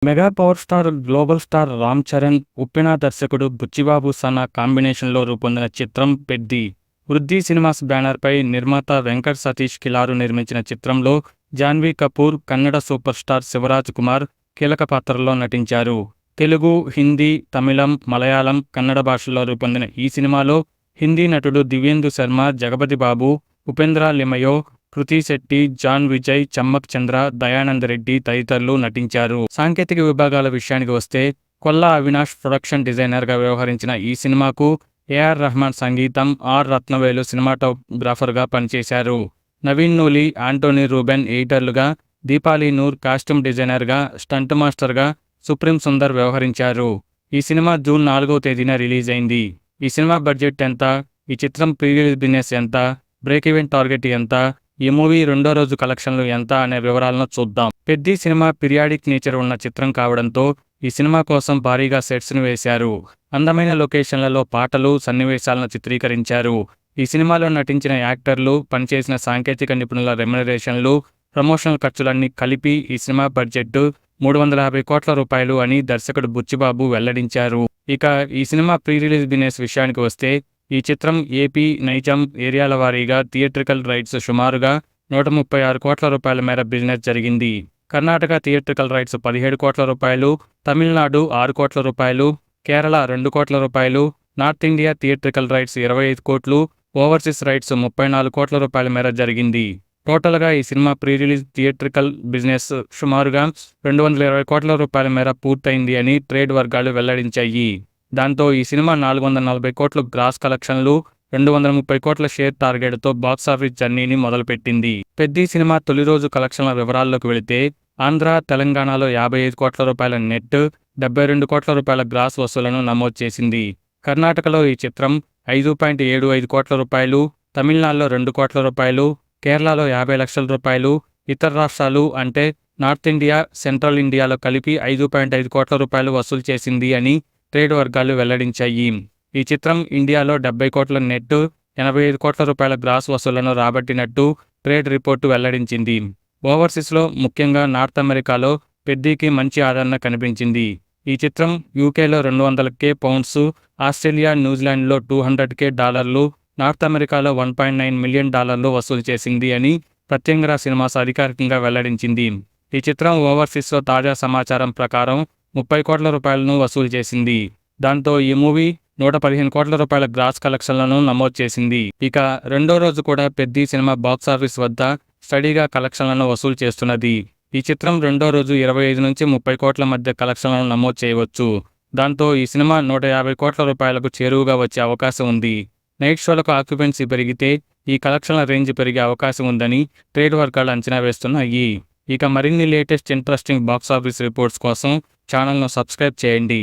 Mega power star global star Ram Charan, Uppena దర్శకుడు బుచ్చిబాబు సనా కాంబినేషన్లో రూపొందిన చిత్రం పెద్ది. వృద్ధి సినిమాస్ బ్యానర్పై నిర్మాత వెంకట్ సతీష్ కిలారు నిర్మించిన చిత్రంలో జాన్వీ కపూర్, కన్నడ సూపర్ స్టార్ శివరాజ్ కుమార్ కీలక పాత్రల్లో నటించారు. తెలుగు, హిందీ, తమిళం, మలయాళం, కన్నడ భాషల్లో రూపొందిన ఈ సినిమాలో హిందీ నటుడు దివ్యేందు శర్మ, జగపతి బాబు, ఉపేంద్ర లిమయో, కృతి శెట్టి, జాన్ విజయ్, చమ్మక్ చంద్ర, దయానంద్ రెడ్డి తదితరులు నటించారు. సాంకేతిక విభాగాల విషయానికి వస్తే కొల్లా అవినాష్ ప్రొడక్షన్ డిజైనర్గా వ్యవహరించిన ఈ సినిమాకు ఏఆర్ రెహమాన్ సంగీతం, ఆర్ రత్నవేలు సినిమాటోగ్రాఫర్గా పనిచేశారు. నవీన్ నూలి, ఆంటోనీ రూబెన్ ఎడిటర్లుగా, దీపాలి నూర్ కాస్ట్యూమ్ డిజైనర్గా, స్టంట్ మాస్టర్గా సుప్రీం సుందర్ వ్యవహరించారు. ఈ సినిమా జూన్ 4వ తేదీన రిలీజ్ అయింది. ఈ సినిమా బడ్జెట్ ఎంత, ఈ చిత్రం ప్రీ రిలీజ్ బిజినెస్ ఎంత, బ్రేక్ ఈవెన్ టార్గెట్ ఎంత, ఈ మూవీ రెండో రోజు కలెక్షన్లు ఎంత అనే వివరాలను చూద్దాం. పెద్ది సినిమా పీరియాడిక్ నేచర్ ఉన్న చిత్రం కావడంతో ఈ సినిమా కోసం భారీగా సెట్స్ను వేశారు. అందమైన లొకేషన్లలో పాటలు, సన్నివేశాలను చిత్రీకరించారు. ఈ సినిమాలో నటించిన యాక్టర్లు, పనిచేసిన సాంకేతిక నిపుణుల రెమ్యునరేషన్లు, ప్రమోషనల్ ఖర్చులన్నీ కలిపి ఈ సినిమా బడ్జెట్ 350 కోట్ల రూపాయలు అని దర్శకుడు బుచ్చిబాబు వెల్లడించారు. ఇక ఈ సినిమా ప్రీ రిలీజ్ బిజినెస్ విషయానికి వస్తే ఈ చిత్రం ఏపీ, నైజాం ఏరియాల వారీగా థియేట్రికల్ రైట్స్ సుమారుగా 136 కోట్ల రూపాయల మేర బిజినెస్ జరిగింది. కర్ణాటక థియేట్రికల్ రైట్స్ 17 కోట్ల రూపాయలు, తమిళనాడు 6 కోట్ల రూపాయలు, కేరళ 2 కోట్ల రూపాయలు, నార్త్ ఇండియా థియేట్రికల్ రైట్స్ 25 కోట్లు, ఓవర్సీస్ రైట్స్ 34 కోట్ల రూపాయల మేర జరిగింది. టోటల్గా ఈ cinema pre release theatrical business సుమారుగా 220 కోట్ల రూపాయల మేర పూర్తయింది అని ట్రేడ్ వర్గాలు వెల్లడించాయి. దాంతో ఈ సినిమా 440 కోట్ల గ్రాస్ కలెక్షన్లు, 230 కోట్ల షేర్ టార్గెట్తో బాక్సాఫీస్ జర్నీని మొదలుపెట్టింది. పెద్ది సినిమా తొలి రోజు కలెక్షన్ల వివరాల్లోకి వెళితే ఆంధ్ర, తెలంగాణలో 55 కోట్ల రూపాయల నెట్, 72 కోట్ల రూపాయల గ్రాస్ వసూలను నమోదు చేసింది. కర్ణాటకలో ఈ చిత్రం 5.75 కోట్ల రూపాయలు, తమిళనాడులో 2 కోట్ల రూపాయలు, కేరళలో 50 లక్షల రూపాయలు, ఇతర రాష్ట్రాలు అంటే నార్త్ ఇండియా, సెంట్రల్ ఇండియాలో కలిపి 5.5 కోట్ల రూపాయలు వసూలు చేసింది అని ట్రేడ్ వర్గాలు వెల్లడించాయి. ఈ చిత్రం ఇండియాలో 70 కోట్ల నెట్, 85 కోట్ల రూపాయల గ్రాస్ వసూలను రాబట్టినట్టు ట్రేడ్ రిపోర్టు వెల్లడించింది. ఓవర్సీస్లో ముఖ్యంగా నార్త్ అమెరికాలో పెద్దికి మంచి ఆదరణ కనిపించింది. ఈ చిత్రం యూకేలో 200K pounds, Australia, న్యూజిలాండ్లో $200K, north అమెరికాలో $1.9 మిలియన్ వసూలు చేసింది అని ప్రత్యంగర సినిమాస్ అధికారికంగా వెల్లడించింది. ఈ చిత్రం ఓవర్సీస్లో తాజా సమాచారం ప్రకారం 30 కోట్ల రూపాయలను వసూలు చేసింది. దాంతో ఈ మూవీ 115 కోట్ల రూపాయల గ్రాస్ కలెక్షన్లను నమోదు చేసింది. ఇక రెండో రోజు కూడా పెద్ది సినిమా బాక్సాఫీస్ వద్ద స్టడీగా కలెక్షన్లను వసూలు చేస్తున్నది. ఈ చిత్రం రెండో రోజు 25 నుంచి 30 కోట్ల మధ్య కలెక్షన్లను నమోదు చేయవచ్చు. దాంతో ఈ సినిమా 150 కోట్ల రూపాయలకు చేరువగా వచ్చే అవకాశం ఉంది. నైట్ షోలకు ఆక్యుపెన్సీ పెరిగితే ఈ కలెక్షన్ల రేంజ్ పెరిగే అవకాశం ఉందని ట్రేడ్ వర్గాలు అంచనా వేస్తున్నాయి. ఇక మరిన్ని లేటెస్ట్ ఇంట్రెస్టింగ్ బాక్సాఫీస్ రిపోర్ట్స్ కోసం ఛానల్ను సబ్స్క్రైబ్ చేయండి.